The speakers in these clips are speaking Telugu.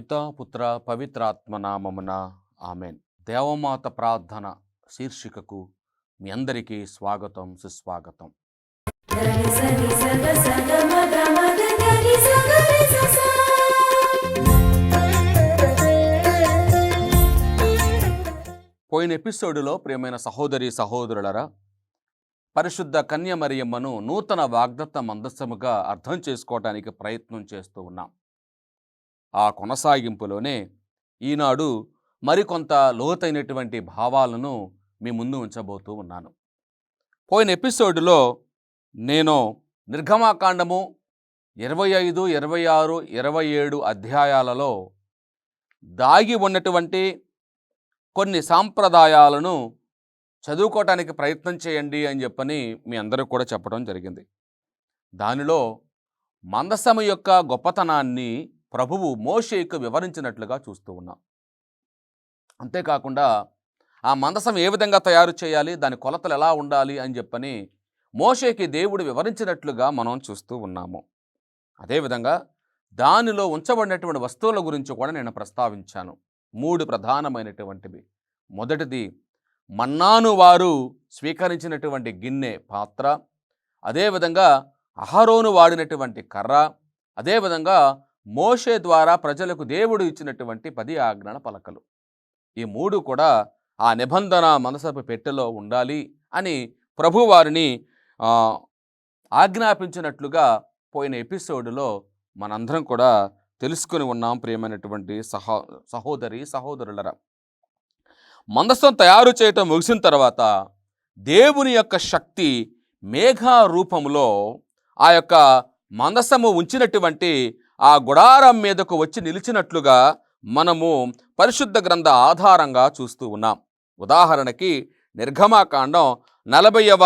పితా పుత్ర పవిత్రాత్మ నామమున ఆమెన్. దేవమాత ప్రార్థన శీర్షికకు మీ అందరికీ స్వాగతం, సుస్వాగతం. పోయిన ఎపిసోడులో ప్రియమైన సహోదరి సహోదరులరా, పరిశుద్ధ కన్యమరియమ్మను నూతన వాగ్దత్త మందస్సముగా అర్థం చేసుకోవడానికి ప్రయత్నం చేస్తూ ఉన్నాం. ఆ కొనసాగింపులోనే ఈనాడు మరికొంత లోతైనటువంటి భావాలను మీ ముందు ఉంచబోతూ ఉన్నాను. పోయిన ఎపిసోడ్లో నేను నిర్గమాకాండము 25, 26, 27 అధ్యాయాలలో దాగి ఉన్నటువంటి కొన్ని సాంప్రదాయాలను చదువుకోవటానికి ప్రయత్నం చేయండి అని చెప్పని మీ అందరూ కూడా చెప్పడం జరిగింది. దానిలో మందసము యొక్క గొప్పతనాన్ని ప్రభువు మోషేకు వివరించినట్లుగా చూస్తూ ఉన్నాం. అంతేకాకుండా ఆ మందసం ఏ విధంగా తయారు చేయాలి, దాని కొలతలు ఎలా ఉండాలి అని చెప్పని మోషేకి దేవుడు వివరించినట్లుగా మనం చూస్తూ ఉన్నాము. అదేవిధంగా దానిలో ఉంచబడినటువంటి వస్తువుల గురించి కూడా నేను ప్రస్తావించాను. 3 ప్రధానమైనటువంటివి. మొదటిది మన్నాను వారు స్వీకరించినటువంటి గిన్నె, పాత్ర, అదేవిధంగా అహరోను వాడినటువంటి కర్ర, అదేవిధంగా మోషే ద్వారా ప్రజలకు దేవుడు ఇచ్చినటువంటి 10 ఆజ్ఞల పలకలు. ఈ 3 కూడా ఆ నిబంధన మనసపు పెట్టెలో ఉండాలి అని ప్రభువారిని ఆజ్ఞాపించినట్లుగా పోయిన ఎపిసోడ్లో మనందరం కూడా తెలుసుకుని ఉన్నాం. ప్రియమైనటువంటి సహోదరి సహోదరులరా, మందసం తయారు చేయటం ముగిసిన తర్వాత దేవుని యొక్క శక్తి మేఘ రూపంలో ఆ యొక్క మందసము ఉంచినటువంటి ఆ గుడారం మీదకు వచ్చి నిలిచినట్లుగా మనము పరిశుద్ధ గ్రంథ ఆధారంగా చూస్తూ ఉన్నాం. ఉదాహరణకి నిర్గమాకాండం 40వ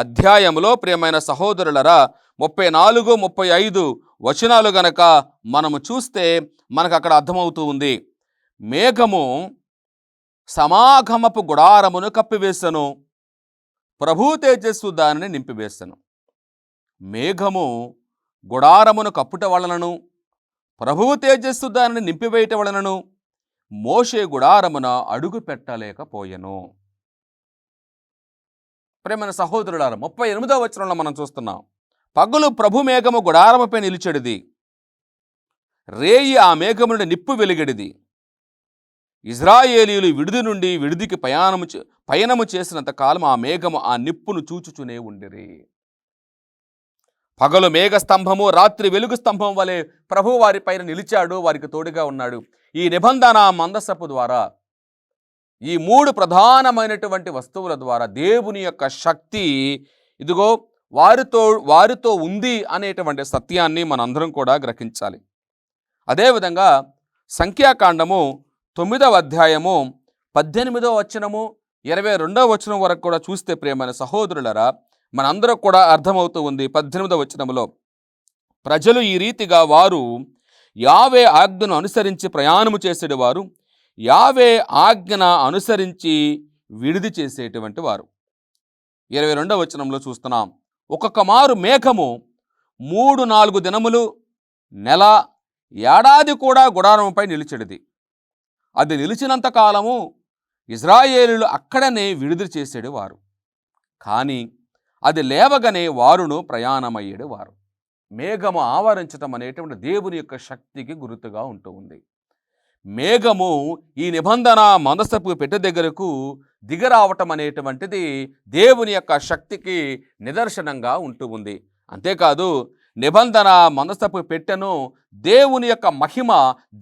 అధ్యాయంలో ప్రియమైన సహోదరులరా 34, 35 వచనాలు గనక మనము చూస్తే మనకు అక్కడ అర్థమవుతూ ఉంది. మేఘము సమాగమపు గుడారమును కప్పివేసెను, ప్రభు తేజస్సు దానిని నింపివేసెను. మేఘము గుడారమును కప్పుట వలనను, ప్రభువు తేజస్సు దానిని నింపివేయట వలనను మోషే గుడారమున అడుగు పెట్టలేకపోయెను. ప్రేమైన సహోదరులారా, 38వ వచనంలో మనం చూస్తున్నాం. పగలు ప్రభు మేఘము గుడారముపై నిలిచెడిది, రేయి ఆ మేఘము నుండి నిప్పు వెలిగెడిది. ఇజ్రాయేలీయులు విడిది నుండి విడిదికి పయనము చేసినంత కాలం ఆ మేఘము ఆ నిప్పును చూచుచునే ఉండిరి. పగలు మేఘ స్తంభము, రాత్రి వెలుగు స్తంభం వలె ప్రభు వారి పైన నిలిచాడు, వారికి తోడుగా ఉన్నాడు. ఈ నిబంధన మందసపు ద్వారా, ఈ 3 ప్రధానమైనటువంటి వస్తువుల ద్వారా దేవుని యొక్క శక్తి ఇదిగో వారితో ఉంది అనేటువంటి సత్యాన్ని మనందరం కూడా గ్రహించాలి. అదేవిధంగా సంఖ్యాకాండము 9వ అధ్యాయము 18వ వచనము 22వ వచనం వరకు కూడా చూస్తే ప్రియమైన సహోదరులరా మనందరూ కూడా అర్థమవుతూ ఉంది. 18వ వచనములో ప్రజలు ఈ రీతిగా వారు యావే ఆజ్ఞను అనుసరించి ప్రయాణము చేసేటి వారు, యావే ఆజ్ఞన అనుసరించి విడిది చేసేటువంటి వారు. 22వ వచనంలో చూస్తున్నాం. ఒక్కొక్క మారు మేఘము 3-4 దినములు, నెల, ఏడాది కూడా గుడారముపై నిలిచెడిది. అది నిలిచినంత కాలము ఇజ్రాయేలీయులు అక్కడనే విడుదల చేసేడు వారు. కానీ అది లేవగానే వారును ప్రయాణమయ్యేడు వారు. మేఘము ఆవరించటం అనేటువంటి దేవుని యొక్క శక్తికి గుర్తుగా ఉంటూ ఉంది. మేఘము ఈ నిబంధన మందసపు పెట్టె దగ్గరకు దిగరావటం అనేటువంటిది దేవుని యొక్క శక్తికి నిదర్శనంగా ఉంటూ ఉంది. అంతేకాదు నిబంధన మందసపు పెట్టెను దేవుని యొక్క మహిమ,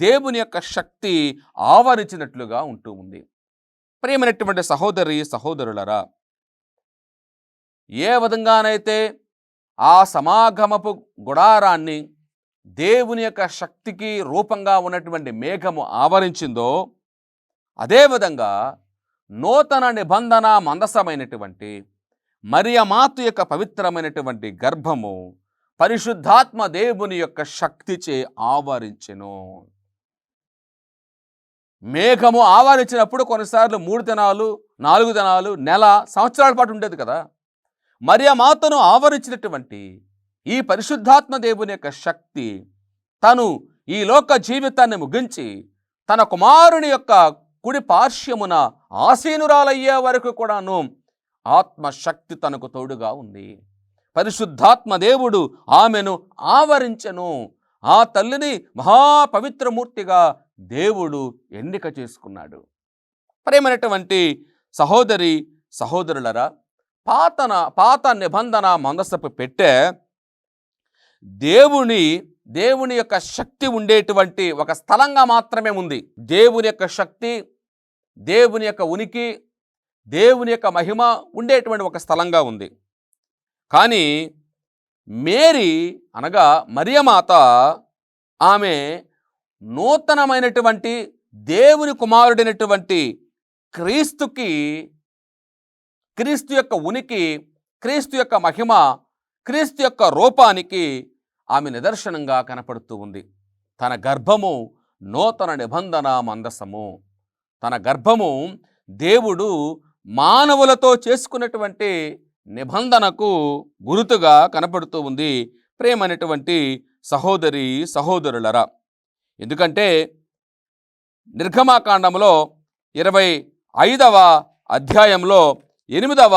దేవుని యొక్క శక్తి ఆవరించినట్లుగా ఉంటూ ఉంది. ప్రియమైనటువంటి సహోదరి సహోదరులరా, ఏ విధంగానైతే ఆ సమాగమపు గుడారాన్ని దేవుని యొక్క శక్తికి రూపంగా ఉన్నటువంటి మేఘము ఆవరించిందో, అదేవిధంగా నూతన నిబంధన మందసమైనటువంటి మరియమాత యొక్క పవిత్రమైనటువంటి గర్భము పరిశుద్ధాత్మ దేవుని యొక్క శక్తిచే ఆవరించెను. మేఘము ఆవరించినప్పుడు కొన్నిసార్లు 3 దినాలు, 4 దినాలు, నెల, సంవత్సరాల పాటు ఉండేది కదా. మరియమాతను ఆవరించినటువంటి ఈ పరిశుద్ధాత్మ దేవుని యొక్క శక్తి తను ఈ లోక జీవితాన్ని ముగించి తన కుమారుని యొక్క కుడి పార్శ్వమున ఆసీనురాలయ్యే వరకు కూడాను ఆత్మశక్తి తనకు తోడుగా ఉంది. పరిశుద్ధాత్మ దేవుడు ఆమెను ఆవరించెను. ఆ తల్లిని మహాపవిత్రమూర్తిగా దేవుడు ఎన్నిక చేసుకున్నాడు. ప్రేమైనటువంటి సహోదరి సహోదరులరా, పాత నిబంధన మందసపు పెట్టె దేవుని యొక్క శక్తి ఉండేటువంటి ఒక స్థలంగా మాత్రమే ఉంది. దేవుని యొక్క శక్తి, దేవుని యొక్క ఉనికి, దేవుని యొక్క మహిమ ఉండేటువంటి ఒక స్థలంగా ఉంది. కానీ మేరీ అనగా మరియమాత ఆమె నూతనమైనటువంటి దేవుని కుమారుడైనటువంటి క్రీస్తు యొక్క ఉనికి, క్రీస్తు యొక్క మహిమ, క్రీస్తు యొక్క రూపానికి ఆమె నిదర్శనంగా కనపడుతూ ఉంది. తన గర్భము నూతన నిబంధన మందసము. తన గర్భము దేవుడు మానవులతో చేసుకున్నటువంటి నిబంధనకు గురుతుగా కనపడుతూ ఉంది. ప్రేమైనటువంటి సహోదరి సహోదరులరా, ఎందుకంటే నిర్గమాకాండంలో 25వ అధ్యాయంలో 8వ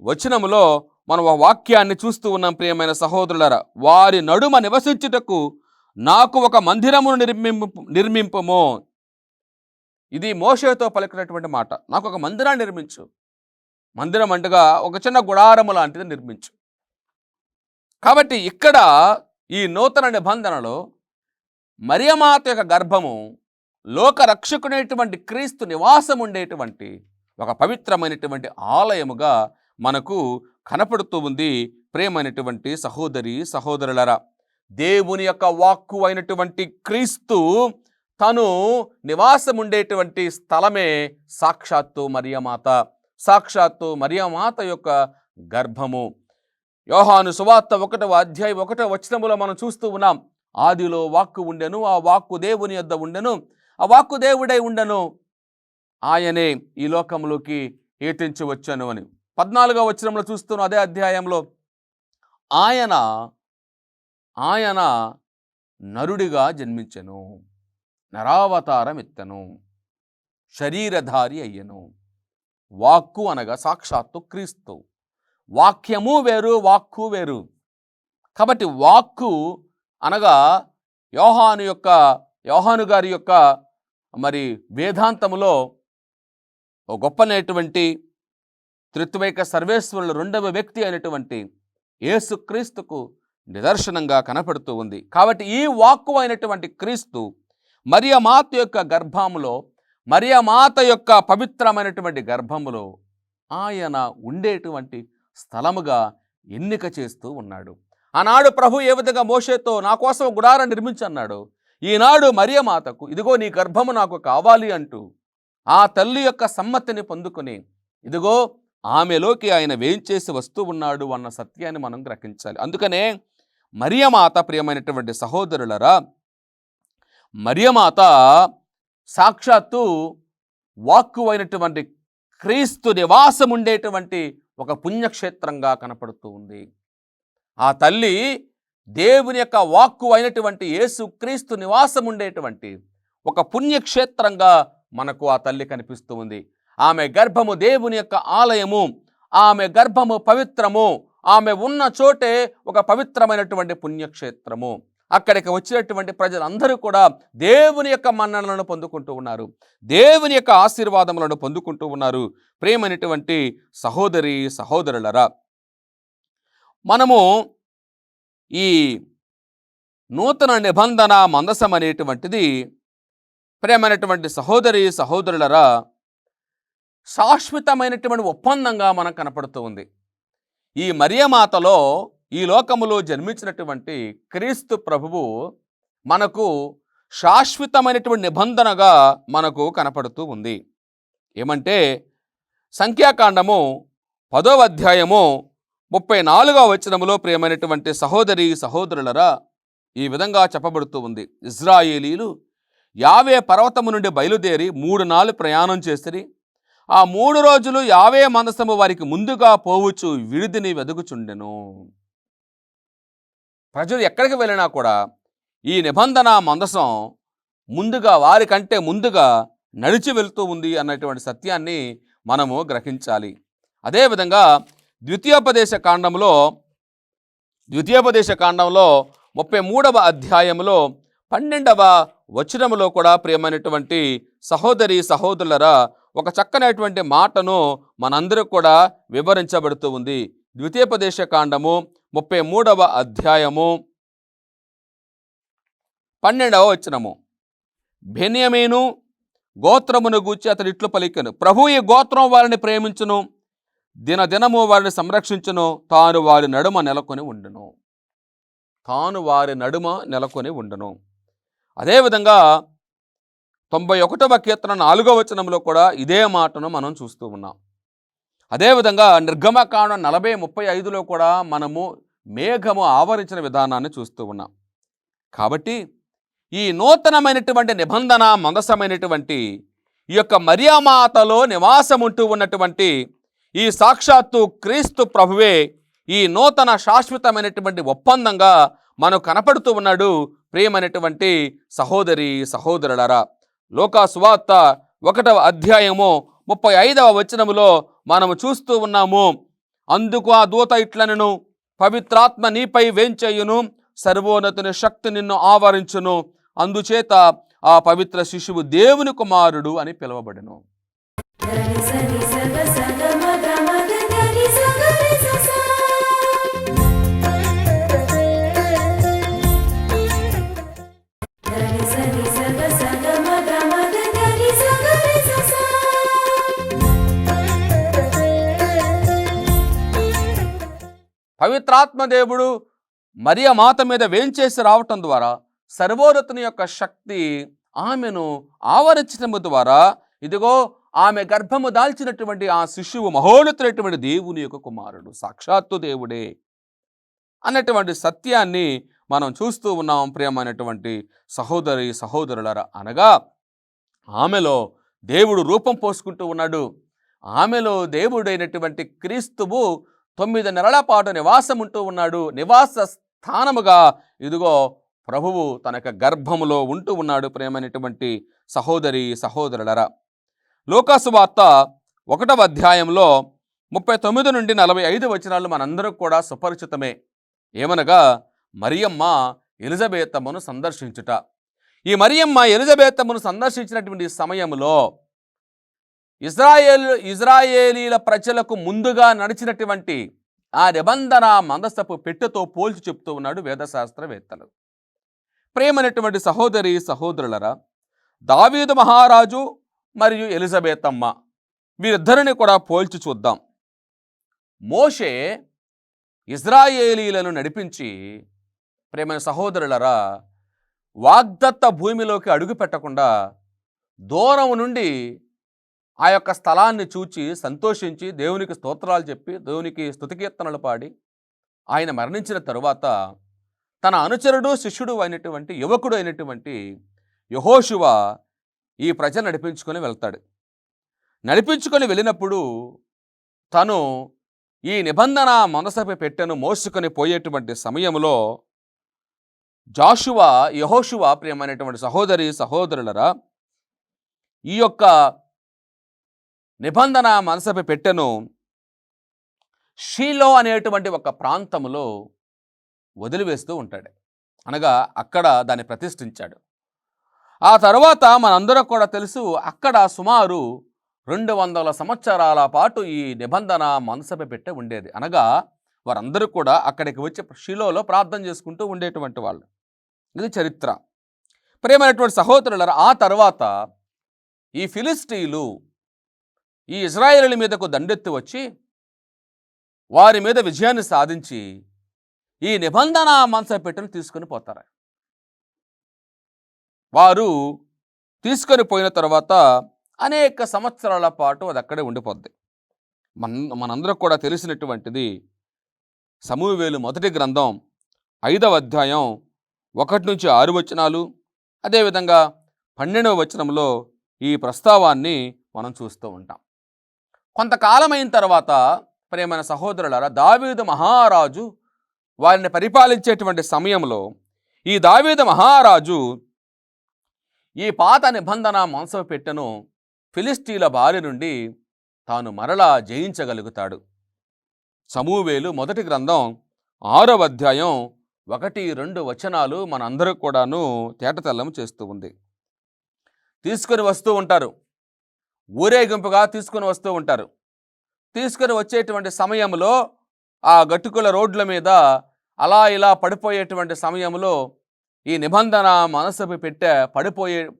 వచనములో మనం ఆ వాక్యాన్ని చూస్తూ ఉన్నాం. ప్రియమైన సహోదరులరా, వారి నడుమ నివసించుటకు నాకు ఒక మందిరమును నిర్మింపము. ఇది మోషేతో పలికినటువంటి మాట. నాకు ఒక మందిరాన్ని నిర్మించు. మందిరం అంటగా ఒక చిన్న గుడారము లాంటిది నిర్మించు. కాబట్టి ఇక్కడ ఈ నూతన నిబంధనలో మరియమాత యొక్క గర్భము లోక రక్షకుడైనటువంటి క్రీస్తు నివాసం ఉండేటువంటి ఒక పవిత్రమైనటువంటి ఆలయముగా మనకు కనపడుతూ ఉంది. ప్రేమైనటువంటి సహోదరి సహోదరులరా, దేవుని యొక్క వాక్కు అయినటువంటి క్రీస్తు తను నివాసం ఉండేటువంటి స్థలమే సాక్షాత్తు మరియమాత యొక్క గర్భము. యోహాను సువార్త 1వ అధ్యాయం 1వ వచనములో మనం చూస్తూ ఉన్నాం. ఆదిలో వాక్కు ఉండెను, ఆ వాక్కు దేవుని యొద్ద ఉండెను, ఆ వాక్కు దేవుడై ఉండెను, ఆయనే ఈ లోకంలోకి ఏటించి వచ్చాను అని 14వ వచనంలో చూస్తున్నాం. అదే అధ్యాయంలో ఆయన నరుడిగా జన్మించెను, నరావతారం ఎత్తెను, శరీరధారి అయ్యెను. వాక్కు అనగా సాక్షాత్తు క్రీస్తు. వాక్యము వేరు, వాక్కు వేరు. కాబట్టి వాక్కు అనగా యోహాను గారి యొక్క మరి వేదాంతములో ఒక గొప్పనైనటువంటి త్రిత్వైక సర్వేశ్వరుల 2వ వ్యక్తి అయినటువంటి యేసుక్రీస్తుకు నిదర్శనంగా కనపడుతూ ఉంది. కాబట్టి ఈ వాక్కు అయినటువంటి క్రీస్తు మరియమాత యొక్క గర్భములో, మరియమాత యొక్క పవిత్రమైనటువంటి గర్భములో ఆయన ఉండేటువంటి స్థలముగా ఎన్నిక చేస్తూ ఉన్నాడు. ఆనాడు ప్రభు ఏ విధంగా మోషేతో నా కోసం గుడారం నిర్మించన్నాడు, ఈనాడు మరియమాతకు ఇదిగో నీ గర్భము నాకు కావాలి అంటూ ఆ తల్లి యొక్క సమ్మతిని పొందుకొని ఇదిగో ఆమెలోకి ఆయన వేయించేసి వస్తూ ఉన్నాడు అన్న సత్యాన్ని మనం గ్రహించాలి. అందుకనే మరియమాత, ప్రియమైనటువంటి సహోదరులరా, మరియమాత సాక్షాత్తు వాక్కు అయినటువంటి క్రీస్తు నివాసం ఉండేటువంటి ఒక పుణ్యక్షేత్రంగా కనపడుతూ ఉంది. ఆ తల్లి దేవుని యొక్క వాక్కు అయినటువంటి యేసు క్రీస్తు నివాసం ఉండేటువంటి ఒక పుణ్యక్షేత్రంగా మనకు ఆ తల్లి కనిపిస్తూ ఉంది. ఆమె గర్భము దేవుని యొక్క ఆలయము, ఆమె గర్భము పవిత్రము, ఆమె ఉన్న చోటే ఒక పవిత్రమైనటువంటి పుణ్యక్షేత్రము. అక్కడికి వచ్చినటువంటి ప్రజలందరూ కూడా దేవుని యొక్క మన్ననలను పొందుకుంటూ ఉన్నారు, దేవుని యొక్క ఆశీర్వాదములను పొందుకుంటూ ఉన్నారు. ప్రేమైనటువంటి సహోదరి సహోదరులరా, మనము ఈ నూతన నిబంధన మందసం అనేటువంటిది, ప్రేమైనటువంటి సహోదరి సహోదరులరా, శాశ్వతమైనటువంటి ఒప్పందంగా మనకు కనపడుతూ ఉంది. ఈ మరియమాతలో ఈ లోకములో జన్మించినటువంటి క్రీస్తు ప్రభువు మనకు శాశ్వతమైనటువంటి నిబంధనగా మనకు కనపడుతూ ఉంది. ఏమంటే సంఖ్యాకాండము 10వ అధ్యాయము 34వ వచనములో, ప్రియమైనటువంటి సహోదరి సహోదరులరా, ఈ విధంగా చెప్పబడుతూ ఉంది. ఇజ్రాయేలీలు యావే పర్వతము నుండి బయలుదేరి 3 నాళ్ళు ప్రయాణం చేసిరి. ఆ 3 రోజులు యావే మందసము వారికి ముందుగా పోవచ్చు విడిదిని వెదుగుచుండెను. ప్రజలు ఎక్కడికి వెళ్ళినా కూడా ఈ నిబంధన మందసం ముందుగా వారికంటే ముందుగా నడిచి వెళ్తూ ఉంది అన్నటువంటి సత్యాన్ని మనము గ్రహించాలి. అదేవిధంగా ద్వితీయోపదేశ కాండంలో 33వ అధ్యాయంలో 12వ వచనములో కూడా ప్రియమైనటువంటి సహోదరి సహోదరులరా ఒక చక్కనైనటువంటి మాటను మనందరూ కూడా వివరించబడుతూ ఉంది. ద్వితీయోపదేశ కాండము 33వ అధ్యాయము 12వ వచనము. బెన్యామీను గోత్రమును గూర్చి అతడు ఇట్లు పలికెను, ప్రభువు ఈ గోత్రం వారిని ప్రేమించును, దినదినము వారిని సంరక్షించును, తాను వారి నడుమ నెలకొని ఉండును. అదేవిధంగా 91వ కీర్తన 4వ వచనంలో కూడా ఇదే మాటను మనం చూస్తూ ఉన్నాం. అదేవిధంగా నిర్గమకాండం 40:35లో కూడా మనము మేఘము ఆవరించిన విధానాన్ని చూస్తూ ఉన్నాం. కాబట్టి ఈ నూతనమైనటువంటి నిబంధన మందసమైనటువంటి ఈ యొక్క మరియామాతలో నివాసం ఉంటూ ఉన్నటువంటి ఈ సాక్షాత్తు క్రీస్తు ప్రభువే ఈ నూతన శాశ్వతమైనటువంటి ఒప్పందంగా మనకు కనపడుతూ ఉన్నాడు. ప్రియమైనటువంటి సహోదరి సహోదరులారా, లూకా సువార్త 1వ అధ్యాయము 35వ వచనములో మనము చూస్తూ ఉన్నాము. అందుకు ఆ దూత ఇట్లనెను, పవిత్రాత్మ నీపై వేంచేయును, సర్వోన్నతుని శక్తి నిన్ను ఆవరించును, అందుచేత ఆ పవిత్ర శిశువు దేవుని కుమారుడు అని పిలువబడెను. పవిత్రాత్మ దేవుడు మరియ మాత మీద వేంచేసి రావటం ద్వారా సర్వోన్నతుని యొక్క శక్తి ఆమెను ఆవరించడం ద్వారా ఇదిగో ఆమె గర్భము దాల్చినటువంటి ఆ శిశువు మహోన్నతుడైనటువంటి దేవుని యొక్క కుమారుడు, సాక్షాత్తు దేవుడే అన్నటువంటి సత్యాన్ని మనం చూస్తూ ఉన్నాం. ప్రియమైనటువంటి సహోదరి సహోదరులారా, అనగా ఆమెలో దేవుడు రూపం పోసుకుంటూ ఉన్నాడు. ఆమెలో దేవుడైనటువంటి క్రీస్తువు 9 నెలల పాటు నివాసం ఉంటూ ఉన్నాడు. నివాస స్థానముగా ఇదిగో ప్రభువు తన యొక్క గర్భములో ఉంటూ ఉన్నాడు. ప్రియమైనటువంటి సహోదరి సహోదరులరా, లూకా సువార్త 1వ అధ్యాయంలో 39 నుండి 45 వచనాలు మనందరం కూడా సుపరిచితమే. ఏమనగా మరియమ్మ ఎలిజబెతమ్మను సందర్శించుట. ఈ మరియమ్మ ఎలిజబెతమ్మను సందర్శించినటువంటి సమయంలో ఇజ్రాయేలీల ప్రజలకు ముందుగా నడిచినటువంటి ఆ నిబంధన మందసపు పెట్టెతో పోల్చి చెప్తూ ఉన్నాడు వేదశాస్త్రవేత్తలు. ప్రేమైనటువంటి సహోదరి సహోదరులరా, దావీదు మహారాజు మరియు ఎలిజబెతమ్మ వీరిద్దరిని కూడా పోల్చి చూద్దాం. మోషే ఇజ్రాయేలీలను నడిపించి, ప్రేమైన సహోదరులరా, వాగ్దత్త భూమిలోకి అడుగు పెట్టకుండా దూరం నుండి ఆ యొక్క స్థలాన్ని చూచి సంతోషించి దేవునికి స్తోత్రాలు చెప్పి దేవునికి స్తుతికీర్తనలు పాడి ఆయన మరణించిన తరువాత తన అనుచరుడు శిష్యుడు అయినటువంటి యువకుడు అయినటువంటి యెహోషువ ఈ ప్రజలు నడిపించుకొని వెళ్తాడు. నడిపించుకొని వెళ్ళినప్పుడు తను ఈ నిబంధన మనసపై పెట్టెను మోసుకొని పోయేటువంటి సమయంలో యెహోషువ ప్రియమైనటువంటి సహోదరి సహోదరులరా, ఈ యొక్క నిబంధన మనసపై పెట్టెను షీలో అనేటువంటి ఒక ప్రాంతంలో వదిలివేస్తూ ఉంటాడు. అనగా అక్కడ దాన్ని ప్రతిష్ఠించాడు. ఆ తర్వాత మనందరం కూడా తెలుసు, అక్కడ సుమారు 200 సంవత్సరాల పాటు ఈ నిబంధన మనసపై పెట్టె ఉండేది. అనగా వారందరూ కూడా అక్కడికి వచ్చి షీలోలో ప్రార్థన చేసుకుంటూ ఉండేటువంటి వాళ్ళు. ఇది చరిత్ర. ప్రియమైనటువంటి సహోదరులారా, ఆ తర్వాత ఈ ఫిలిస్టీయులు ఈ ఇజ్రాయేలీల మీదకు దండెత్తి వచ్చి వారి మీద విజయాన్ని సాధించి ఈ నిబంధన మనసపై పెట్టెను తీసుకొని పోతారు. వారు తీసుకొని పోయిన తర్వాత అనేక సంవత్సరాల పాటు అది అక్కడే ఉండిపోద్ది. మనందరూ కూడా తెలిసినటువంటిది సమూయేలు మొదటి గ్రంథం 5వ అధ్యాయం 1 నుంచి 6 వచనాలు, అదేవిధంగా 12వ వచనంలో ఈ ప్రస్తావాన్ని మనం చూస్తూ ఉంటాం. కొంతకాలమైన తర్వాత ప్రియమైన సహోదరులారా, దావీదు మహారాజు వారిని పరిపాలించేటువంటి సమయంలో ఈ దావీదు మహారాజు ఈ పాత నిబంధన మందసపు పెట్టెను ఫిలిష్తీయుల బారి నుండి తాను మరలా జయించగలుగుతాడు. సమూవేలు మొదటి గ్రంథం 6వ అధ్యాయం 1-2 వచనాలు మనందరూ కూడాను తేటతెల్లం చేస్తూ ఉంది. తీసుకొని వస్తూ ఉంటారు, ఊరేగింపుగా తీసుకొని వస్తూ ఉంటారు. తీసుకొని వచ్చేటువంటి సమయంలో ఆ గట్టుకుల రోడ్ల మీద అలా ఇలా పడిపోయేటువంటి సమయంలో ఈ నిబంధన మనసుపై పెట్టె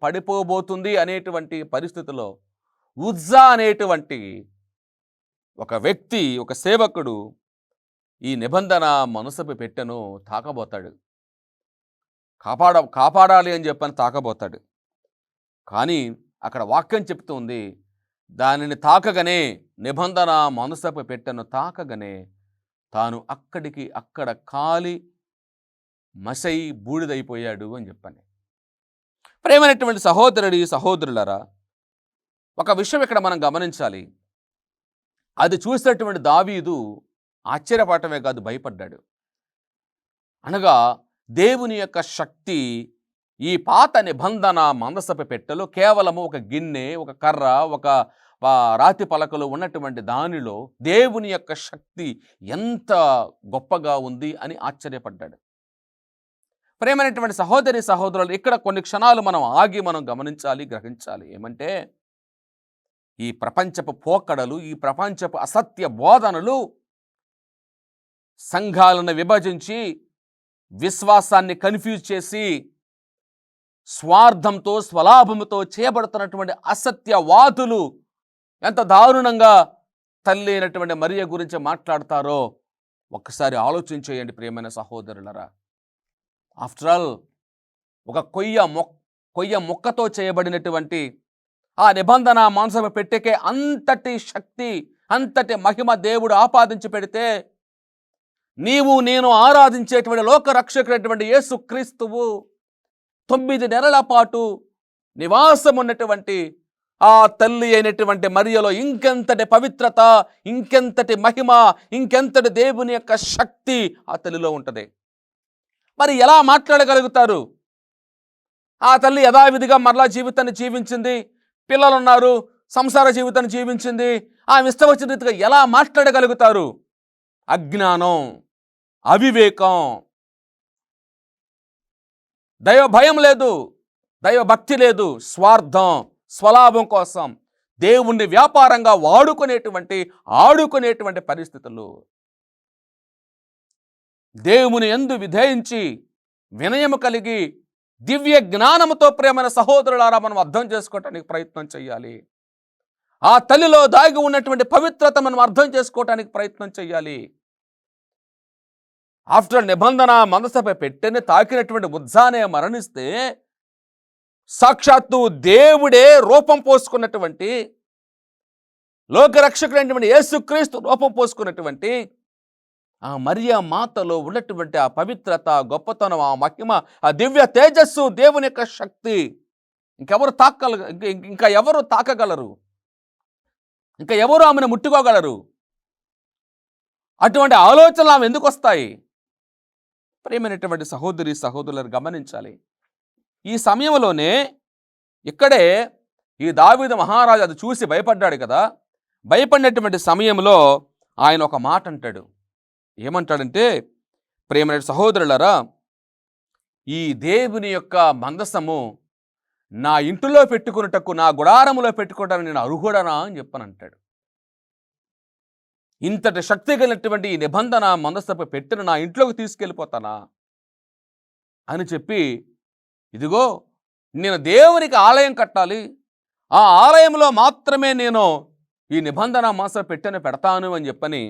పడిపోబోతుంది అనేటువంటి పరిస్థితిలో ఉజ్జా అనేటువంటి ఒక వ్యక్తి, ఒక సేవకుడు ఈ నిబంధన మనసుపై పెట్టెను తాకబోతాడు. కాపాడాలి అని చెప్పని తాకబోతాడు. కానీ అక్కడ వాక్యం చెప్తుంది, దానిని తాకగానే, నిబంధన మనసుపై పెట్టెను తాకగానే తాను అక్కడ కాలి మసై బూడిదైపోయాడు అని చెప్పని. ప్రేమైనటువంటి సహోదరులారా, ఒక విషయం ఇక్కడ మనం గమనించాలి. అది చూసినటువంటి దావీదు ఆశ్చర్యపడటమే కాదు, భయపడ్డాడు. అనగా దేవుని యొక్క శక్తి ఈ పాత నిబంధన మందసపు పెట్టెలో కేవలము ఒక గిన్నె, ఒక కర్ర, ఒక రాతి పలకలు ఉన్నటువంటి దానిలో దేవుని యొక్క శక్తి ఎంత గొప్పగా ఉంది అని ఆశ్చర్యపడ్డాడు. ప్రేమైనటువంటి సహోదరులు, ఇక్కడ కొన్ని క్షణాలు మనం గమనించాలి, గ్రహించాలి. ఏమంటే, ఈ ప్రపంచపు పోకడలు, ఈ ప్రపంచపు అసత్య బోధనలు సంఘాలను విభజించి విశ్వాసాన్ని కన్ఫ్యూజ్ చేసి స్వార్థంతో, స్వలాభంతో చేయబడుతున్నటువంటి అసత్యవాదులు ఎంత దారుణంగా తల్లి అయినటువంటి మరియ గురించి మాట్లాడతారో ఒక్కసారి ఆలోచించేయండి ప్రియమైన సహోదరులరా. ఆఫ్టర్ ఆల్, ఒక కొయ్య మొక్కతో చేయబడినటువంటి ఆ నిబంధన మందసపు పెట్టెకే అంతటి శక్తి, అంతటి మహిమ దేవుడు ఆపాదించి పెడితే, నీవు నేను ఆరాధించేటువంటి లోకరక్షకుడైనటువంటి యేసుక్రీస్తువు 9 నెలల పాటు నివాసం ఉన్నటువంటి ఆ తల్లి అయినటువంటి మరియలో ఇంకెంతటి పవిత్రత, ఇంకెంతటి మహిమ, ఇంకెంతటి దేవుని యొక్క శక్తి ఆ తల్లిలో ఉంటుంది. మరి ఎలా మాట్లాడగలుగుతారు? ఆ తల్లి యథావిధిగా మరలా జీవితాన్ని జీవించింది, పిల్లలున్నారు, సంసార జీవితాన్ని జీవించింది. ఆమె ఇష్టం వచ్చిన రీతిగా ఎలా మాట్లాడగలుగుతారు? అజ్ఞానం, అవివేకం, దైవ భయం లేదు, దైవ భక్తి లేదు, స్వార్థం, స్వలాభం కోసం దేవుణ్ణి వ్యాపారంగా ఆడుకునేటువంటి పరిస్థితులు. దేవుని యందు విధేయించి వినయము కలిగి దివ్య జ్ఞానముతో ప్రేమైన సహోదరులారా మనం అర్థం చేసుకోవటానికి ప్రయత్నం చేయాలి. ఆ తల్లిలో దాగి ఉన్నటువంటి పవిత్రత మనం అర్థం చేసుకోవటానికి ప్రయత్నం చేయాలి. ఆఫ్టర్ నిబంధన మందసపై పెట్టెని తాకినటువంటి ఉజ్జానే మరణిస్తే, సాక్షాత్తు దేవుడే రూపం పోసుకున్నటువంటి, లోకరక్షకుడైనటువంటి యేసుక్రీస్తు రూపం పోసుకున్నటువంటి ఆ మరియ మాతలో ఉన్నటువంటి ఆ పవిత్రత, గొప్పతనం, ఆ మహిమ, ఆ దివ్య తేజస్సు, దేవుని యొక్క శక్తి ఇంకా ఎవరు తాకగలరు? ఇంకా ఎవరు ఆమెను ముట్టుకోగలరు? అటువంటి ఆలోచనలు ఆమె ఎందుకు వస్తాయి? ప్రియమైనటువంటి సహోదరులు గమనించాలి. ఈ సమయంలోనే ఇక్కడే ఈ దావీదు మహారాజు అది చూసి భయపడ్డాడు కదా. భయపడినటువంటి సమయంలో ఆయన ఒక మాట అంటాడు. ఏమంటాడంటే, ప్రియమైన సహోదరులారా, ఈ దేవుని యొక్క మందసము నా ఇంటిలో పెట్టుకున్నటకు, నా గుడారములో పెట్టుకోవడానికి నేను అర్హుడనా అని చెప్పనంటాడు. ఇంతటి శక్తి కలిగినటువంటి ఈ నిబంధన మందసపు పెట్టెను నా ఇంట్లోకి తీసుకెళ్ళిపోతానా అని చెప్పి, ఇదిగో నేను దేవునికి ఆలయం కట్టాలి, ఆ ఆలయంలో మాత్రమే నేను ఈ నిబంధన మందసపు పెట్టెను పెడతాను అని చెప్పని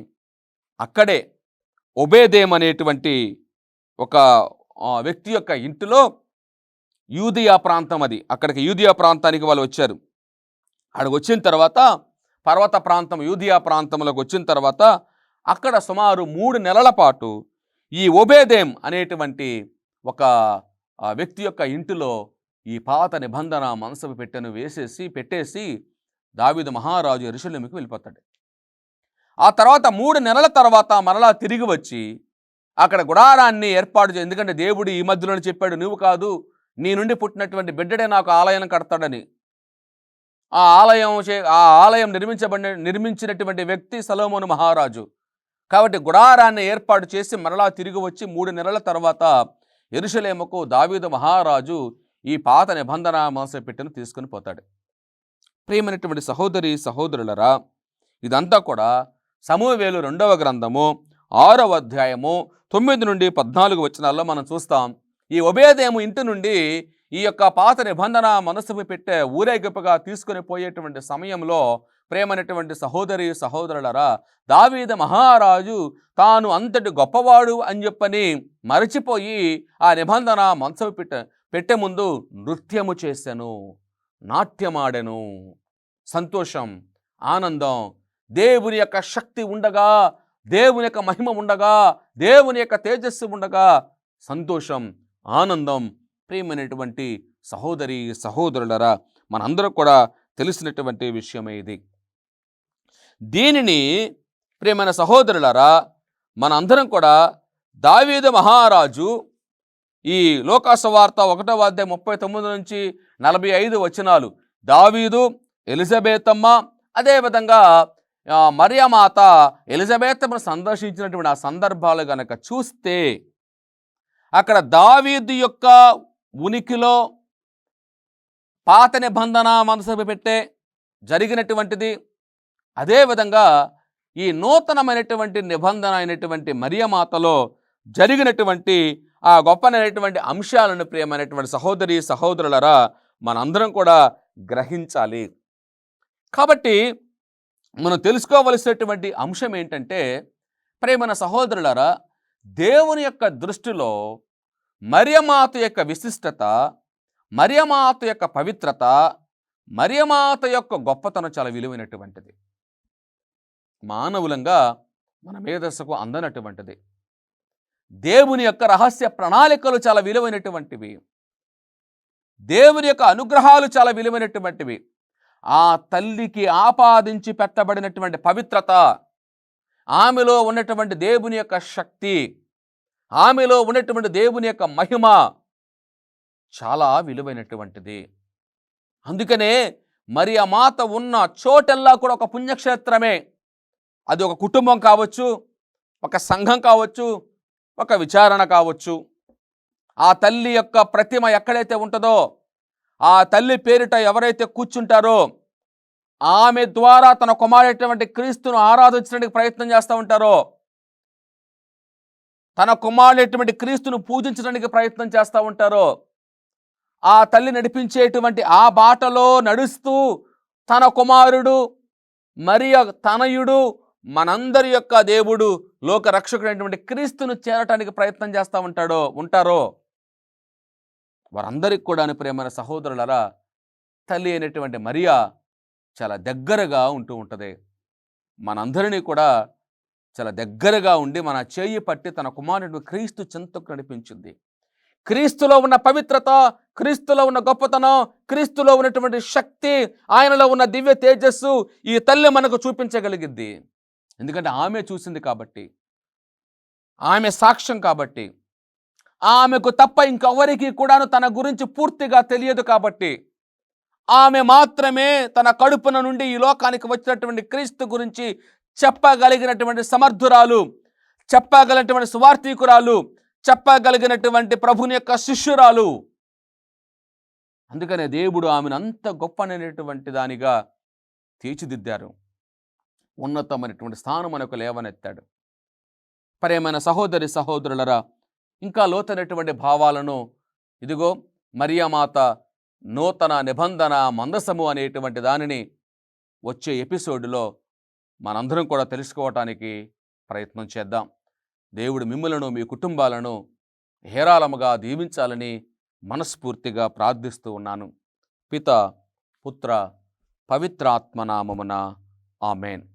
అక్కడే ఒబేదేం అనేటువంటి ఒక వ్యక్తి యొక్క ఇంటిలో, యూదియా ప్రాంతం అది, అక్కడికి యూదియా ప్రాంతానికి వాళ్ళు వచ్చారు. అక్కడికి వచ్చిన తర్వాత పర్వత ప్రాంతం యూదియా ప్రాంతంలోకి వచ్చిన తర్వాత అక్కడ సుమారు 3 నెలల పాటు ఈ ఒబేదేం అనేటువంటి ఒక వ్యక్తి యొక్క ఇంటిలో ఈ పాత నిబంధన మందసపు పెట్టెను పెట్టేసి దావీదు మహారాజు యెరూషలేముకి వెళ్ళిపోతాడు. ఆ తర్వాత 3 నెలల తర్వాత మరలా తిరిగి వచ్చి అక్కడ గుడారాన్ని ఏర్పాటు చేయి. ఎందుకంటే దేవుడు ఈ మధ్యలోనే చెప్పాడు, నువ్వు కాదు నీ నుండి పుట్టినటువంటి బిడ్డడే నాకు ఆలయం కడతాడని. ఆ ఆలయం నిర్మించినటువంటి వ్యక్తి సొలొమోను మహారాజు. కాబట్టి గుడారాన్ని ఏర్పాటు చేసి మరలా తిరిగి వచ్చి 3 నెలల తర్వాత యెరూషలేముకు దావీదు మహారాజు ఈ పాత నిబంధన మోసపెట్టును తీసుకుని పోతాడు. ప్రియమైనటువంటి సహోదరి సహోదరులరా, ఇదంతా కూడా సమూయేలు 2వ గ్రంథము 6వ అధ్యాయము 9 నుండి 14 వచనాల్లో మనం చూస్తాం. ఈ ఒబేదెదోము ఇంటి నుండి ఈ యొక్క పాత నిబంధన మనసుకు పెట్టే ఊరేగింపుగా తీసుకుని పోయేటువంటి సమయంలో ప్రేమైనటువంటి సహోదరి సహోదరులరా, దావీదు మహారాజు తాను అంతటి గొప్పవాడు అని చెప్పని మరచిపోయి ఆ నిబంధన మనసు పెట్టే ముందు నృత్యము చేశాను, నాట్యమాడెను. సంతోషం, ఆనందం, దేవుని యొక్క శక్తి ఉండగా, దేవుని యొక్క మహిమ ఉండగా, దేవుని యొక్క తేజస్సు ఉండగా సంతోషం, ఆనందం. ప్రియమైనటువంటి సహోదరి సహోదరులరా, మనందరూ కూడా తెలిసినటువంటి విషయమే ఇది. దీనిని ప్రియమైన సహోదరులరా, మనందరం కూడా దావీదు మహారాజు ఈ లోకాసువార్త 1వ అధ్యాయం 39 నుంచి 45 వచనాలు, దావీదు, ఎలిజబెతమ్మ, అదేవిధంగా మరియమాత ఎలిజబెతమ్మను సందర్శించినటువంటి ఆ సందర్భాలు గనక చూస్తే అక్కడ దావీదు యొక్క ఉనికిలో పాత నిబంధన మనసు పెట్టే జరిగినటువంటిది, అదేవిధంగా ఈ నూతనమైనటువంటి నిబంధన అయినటువంటి మరియమాతలో జరిగినటువంటి ఆ గొప్పనైనటువంటి అంశాలను ప్రియమైనటువంటి సహోదరి సహోదరులరా మనందరం కూడా గ్రహించాలి. కాబట్టి మనం తెలుసుకోవలసినటువంటి అంశం ఏంటంటే, ప్రియమైన సహోదరులరా, దేవుని యొక్క దృష్టిలో మరియమాత యొక్క విశిష్టత, మరియమాత యొక్క పవిత్రత, మరియమాత యొక్క గొప్పతనం చాలా విలువైనటువంటిది. మానవులంగా మన మేధస్సుకు అందనటువంటిది. దేవుని యొక్క రహస్య ప్రణాళికలు చాలా విలువైనటువంటివి. దేవుని యొక్క అనుగ్రహాలు చాలా విలువైనటువంటివి. ఆ తల్లికి ఆపాదించి పెట్టబడినటువంటి పవిత్రత, ఆమెలో ఉన్నటువంటి దేవుని యొక్క శక్తి, ఆమెలో ఉన్నటువంటి దేవుని యొక్క మహిమ చాలా విలువైనటువంటిది. అందుకనే మరియమాత ఉన్న చోటెల్లా కూడా ఒక పుణ్యక్షేత్రమే. అది ఒక కుటుంబం కావచ్చు, ఒక సంఘం కావచ్చు, ఒక విచారణ కావచ్చు. ఆ తల్లి యొక్క ప్రతిమ ఎక్కడైతే ఉంటుందో, ఆ తల్లి పేరిట ఎవరైతే కూర్చుంటారో, ఆమె ద్వారా తన కుమారుడైనటువంటి క్రీస్తును ఆరాధించడానికి ప్రయత్నం చేస్తూ ఉంటారో, తన కుమారుడైనటువంటి క్రీస్తును పూజించడానికి ప్రయత్నం చేస్తూ ఉంటారో, ఆ తల్లి నడిపించేటువంటి ఆ బాటలో నడుస్తూ తన కుమారుడు మరియ తనయుడు మనందరి యొక్క దేవుడు లోక రక్షకుడైనటువంటి క్రీస్తును చేరటానికి ప్రయత్నం చేస్తూ ఉంటారో వారందరికి కూడా ప్రియమైన సహోదరులరా, తల్లి అయినటువంటి మరియా చాలా దగ్గరగా ఉంటూ ఉంటుంది. మనందరినీ కూడా చాలా దగ్గరగా ఉండి మన చేయి పట్టి తన కుమారుడు క్రీస్తు చెంతకు నడిపించింది. క్రీస్తులో ఉన్న పవిత్రత, క్రీస్తులో ఉన్న గొప్పతనం, క్రీస్తులో ఉన్నటువంటి శక్తి, ఆయనలో ఉన్న దివ్య తేజస్సు ఈ తల్లి మనకు చూపించగలిగింది. ఎందుకంటే ఆమె చూసింది కాబట్టి, ఆమె సాక్ష్యం కాబట్టి, ఆమెకు తప్ప ఇంకెవరికి కూడాను తన గురించి పూర్తిగా తెలియదు కాబట్టి, ఆమె మాత్రమే తన కడుపున నుండి ఈ లోకానికి వచ్చినటువంటి క్రీస్తు గురించి చెప్పగలిగినటువంటి సమర్థురాలు, చెప్పగలిగినటువంటి సువార్థికురాలు, చెప్పగలిగినటువంటి ప్రభుని యొక్క శిష్యురాలు. అందుకనే దేవుడు ఆమెను అంత గొప్పనైనటువంటి దానిగా తీర్చిదిద్దారు. ఉన్నతమైనటువంటి స్థానం మనకు లేవనెత్తాడు. ప్రియమైన సహోదరి సహోదరులరా, ఇంకా లోతైనటువంటి భావాలను ఇదిగో మరియమాత నూతన నిబంధన మందసము అనేటువంటి దానిని వచ్చే ఎపిసోడ్లో మనందరం కూడా తెలుసుకోవటానికి ప్రయత్నం చేద్దాం. దేవుడు మిమ్ములను మీ కుటుంబాలను హేరాళముగా దీవించాలని మనస్ఫూర్తిగా ప్రార్థిస్తూ ఉన్నాను. పిత, పుత్ర, పవిత్రాత్మ నామమున ఆమేన్.